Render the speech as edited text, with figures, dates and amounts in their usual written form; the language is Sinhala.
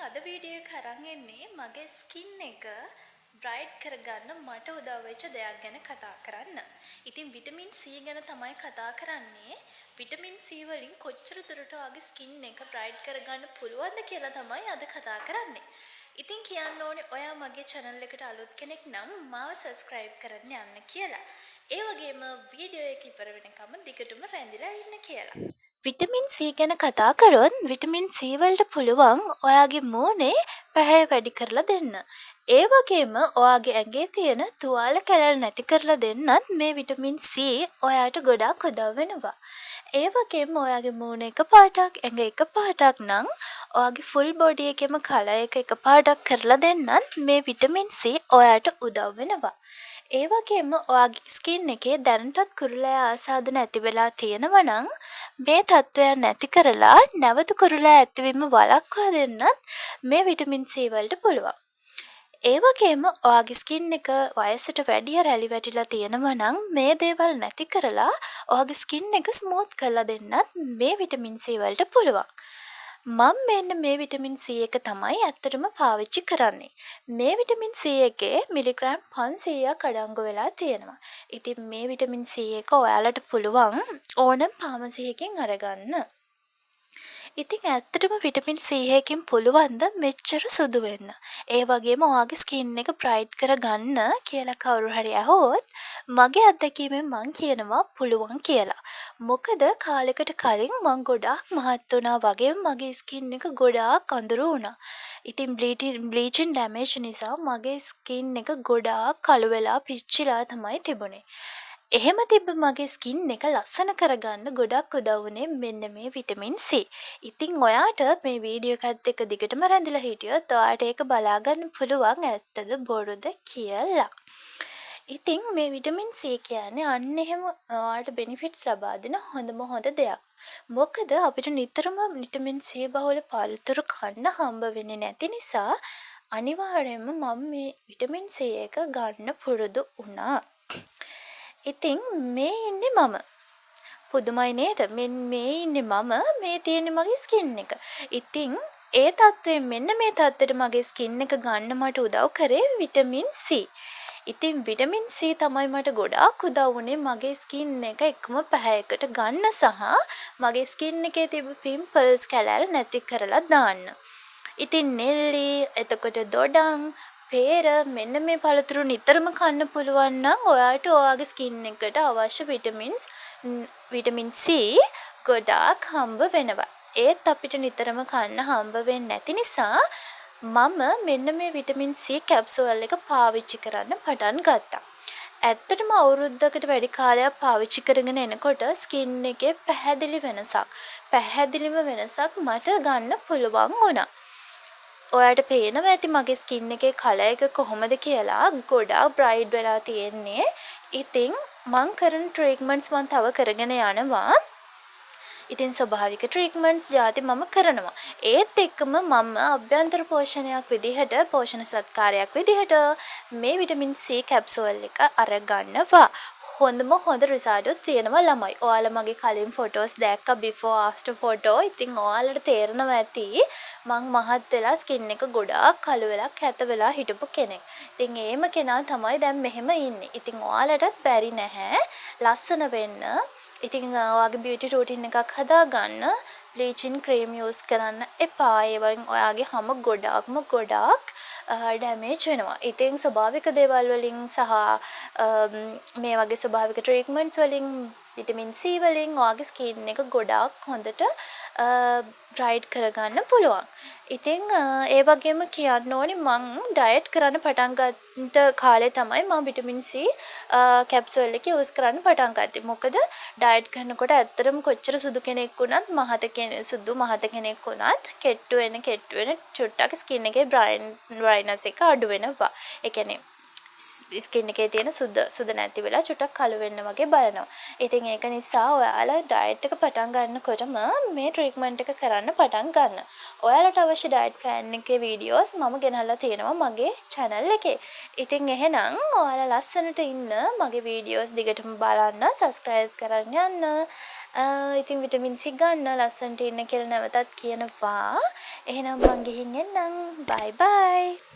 අද වීඩියෝ එක අරන් එන්නේ මගේ ස්කින් එක බ්‍රයිට් කරගන්න මට උදව් වෙච්ච දෙයක් ගැන කතා කරන්න. ඉතින් විටමින් C ගැන තමයි කතා කරන්නේ. විටමින් C වලින් කොච්චර දුරට ඔයාගේ ස්කින් එක බ්‍රයිට් කරගන්න පුළුවන්ද කියලා තමයි අද කතා කරන්නේ. ඉතින් කියන්න ඕනේ ඔයා මගේ channel එකට අලුත් කෙනෙක් නම් මාව subscribe කරන්න යන්න කියලා. ඒ වගේම වීඩියෝ එක ඉවර වෙනකම් දිගටම රැඳිලා ඉන්න කියලා. විටමින් C ගැන කතා කරොත් විටමින් C වලට පුළුවන් ඔයාගේ මූණේ පැහැය වැඩි කරලා දෙන්න. ඒ වගේම ඔයාගේ ඇඟේ තියෙන තුවාල කැලල් නැති කරලා දෙන්නත් මේ විටමින් C ඔයාට ගොඩාක් උදව් වෙනවා. ඒ වගේම ඔයාගේ මූණ එක පාටක් ඇඟ එක පාටක් නම් ඔයාගේ ෆුල් බොඩි එකේම කලර් එක පාටක් කරලා දෙන්නත් මේ විටමින් C ඔයාට උදව් වෙනවා. ඒ වගේම ඔයාගේ ස්කින් එකේ දැනටත් කුරුලෑ ආසාදන ඇති වෙලා තියෙනවා නම් මේ තත්ත්වයන් නැති කරලා නැවත කුරුලෑ ඇතිවීම වළක්වා දෙන්නත් මේ විටමින් C වලට පුළුවන්. ඒ වගේම ඔයාගේ ස්කින් එක වයසට වැඩිය රැලි වැටිලා තියෙනවා නම් මේ දේවල් නැති කරලා ඔයාගේ ස්කින් එක ස්මූත් කරලා දෙන්නත් මේ විටමින් C වලට පුළුවන්. මම මෙන්න මේ විටමින් C එක තමයි ඇත්තටම පාවිච්චි කරන්නේ. මේ විටමින් C එකේ මිලිග්‍රෑම් 500ක් අඩංගු වෙලා තියෙනවා. ඉතින් මේ විටමින් C එක ඔයාලට පුළුවන් ඕනම ෆාමසි එකකින් අරගන්න. ඉතින් ඇත්තටම විටමින් C එකකින් පුළුවන් ද මෙච්චර සුදු වෙන්න. ඒ වගේම ඔයාගේ ස්කින් එක බ්‍රයිට් කරගන්න කියලා කවුරු හරි අහුවොත් මගේ අත්දැකීමෙන් මං කියනවා පුළුවන් කියලා. මොකද කාලෙකට කලින් මං ගොඩාක් මහත් වුණා වගේම මගේ ස්කින් එක ගොඩාක් අඳුරු වුණා. ඉතින් බ්ලීචින් ඩැමේජ් නිසා මගේ ස්කින් එක ගොඩාක් කළු වෙලා පිච්චිලා තමයි තිබුණේ. එහෙම තිබ්බ මගේ ස්කින් එක ලස්සන කරගන්න ගොඩක් උදව් වුණේ මෙන්න මේ විටමින් C. ඉතින් ඔයාට මේ වීඩියෝ එකත් එක්ක දිගටම රැඳිලා හිටියොත් ඔයාට ඒක බලා ගන්න පුළුවන් ඇත්තද බොරුද කියලා. ඉතින් මේ විටමින් C කියන්නේ අන්න එහෙම ඔයාට බෙනිෆිට්ස් ලබා දෙන හොඳම හොඳ දෙයක්. මොකද අපිට නිතරම විටමින් C බහුල පළතුරු කන්න හම්බ වෙන්නේ නැති නිසා අනිවාර්යයෙන්ම මම මේ විටමින් C එක ගන්න පුරුදු වුණා. ඉතින් මේ ඉන්නේ මම. පුදුමයි නේද? මේ ඉන්නේ මම, මේ තියෙන්නේ මගේ ස්කින් එක. ඉතින් ඒ තත්ත්වයෙන් මෙන්න මේ තත්ත්වෙට මගේ ස්කින් එක ගන්න මට උදව් කරේ විටමින් C. ඉතින් විටමින් C තමයි මට ගොඩාක් උදව් වුණේ මගේ ස්කින් එක එකම පැහැයකට ගන්න සහ මගේ ස්කින් එකේ තිබු පිම්පල්ස් කැලැල් නැති කරලා දාන්න. ඉතින් නෙල්ලි, එතකොට දොඩම්, පේර මෙන්න මේ පළතුරු නිතරම කන්න පුළුවන් නම් ඔයාට ඔයාගේ ස්කින් එකට අවශ්‍ය විටමින් C ගොඩාක් හම්බ වෙනවා. ඒත් අපිට නිතරම කන්න හම්බ වෙන්නේ නැති නිසා මම මෙන්න මේ විටමින් C කැප්සූල් එක පාවිච්චි කරන්න පටන් ගත්තා. ඇත්තටම අවුරුද්දකට වැඩි කාලයක් පාවිච්චි කරගෙන එනකොට ස්කින් එකේ පැහැදිලිම වෙනසක් මට ගන්න පුළුවන් වුණා. ඔයාට පේනවා ඇති මගේ ස්කින් එකේ කලර් එක කොහොමද කියලා ගොඩාක් බ්‍රයිට් වෙලා තියෙන්නේ. ඉතින් මං කරන ට්‍රීට්මන්ට්ස් මං තව කරගෙන යනවා. ඉතින් ස්වභාවික ට්‍රීට්මන්ට්ස් ಜಾති මම කරනවා. ඒත් එක්කම මම අභ්‍යන්තර පෝෂණයක් විදිහට පෝෂණ සත්කාරයක් විදිහට මේ විටමින් C කැප්සූල් එක අරගන්නවා. හොඳම හොඳ රිසල්ට් තියෙනවා ළමයි. ඔයාලා මගේ කලින් ෆොටෝස් දැක්කා before after photo. ඉතින් ඔයාලට තේරෙනවා ඇති මං මහත් වෙලා ස්කින් එක ගොඩාක් කළු වෙලා කැත වෙලා හිටපු කෙනෙක්. ඉතින් ඒම කෙනා තමයි දැන් මෙහෙම ඉන්නේ. ඉතින් ඔයාලටත් බැරි නැහැ ලස්සන වෙන්න. ඉතින් ඔයාගේ බියුටි රූටින් එකක් හදාගන්න බ්ලීචින් ක්‍රීම් යූස් කරන්න එපා. ඒවෙන් ඔයාගේ හැම ගොඩක් ඩැමේජ් වෙනවා. ඉතින් ස්වභාවික දේවල් වලින් සහ මේ වගේ ස්වභාවික ට්‍රීට්මන්ට්ස් වලින් විටමින් C වලින් ඔයාගේ ස්කින් එක ගොඩාක් හොඳට බ්‍රයිට් කරගන්න පුළුවන්. ඉතින් ඒ වගේම කියන්න ඕනේ මං ඩයට් කරන්න පටන් ගත්ත කාලේ තමයි මම විටමින් C කැප්සූල් එක යූස් කරන්න පටන් ගත්තේ. මොකද ඩයට් කරනකොට ඇත්තටම කොච්චර සුදු කෙනෙක් වුණත් මහත කෙනෙක් වුණත් කෙට්ටු වෙන චුට්ටක් ස්කින් එකේ බ්‍රයිට්නස් එක අඩු වෙනවා. ඒ කියන්නේ ස්කින් එකේ තියෙන සුද නැති වෙලා චුට්ටක් කළු වෙන්න වගේ බලනවා. ඉතින් ඒක නිසා ඔයාලා ඩයට් එක පටන් ගන්නකොටම මේ ට්‍රීට්මන්ට් එක කරන්න පටන් ගන්න. ඔයාලට අවශ්‍ය ඩයට් ප්ලෑන් එකේ වීඩියෝස් මම ගෙනල්ලා තියෙනවා මගේ channel එකේ. ඉතින් එහෙනම් ඔයාලා ලස්සනට ඉන්න මගේ වීඩියෝස් දිගටම බලන්න subscribe කරන් යන්න. ඉතින් විටමින් C ගන්න ලස්සනට ඉන්න කියලා නැවතත් කියනවා. එහෙනම් මං ගිහින් එන්නම්. bye bye.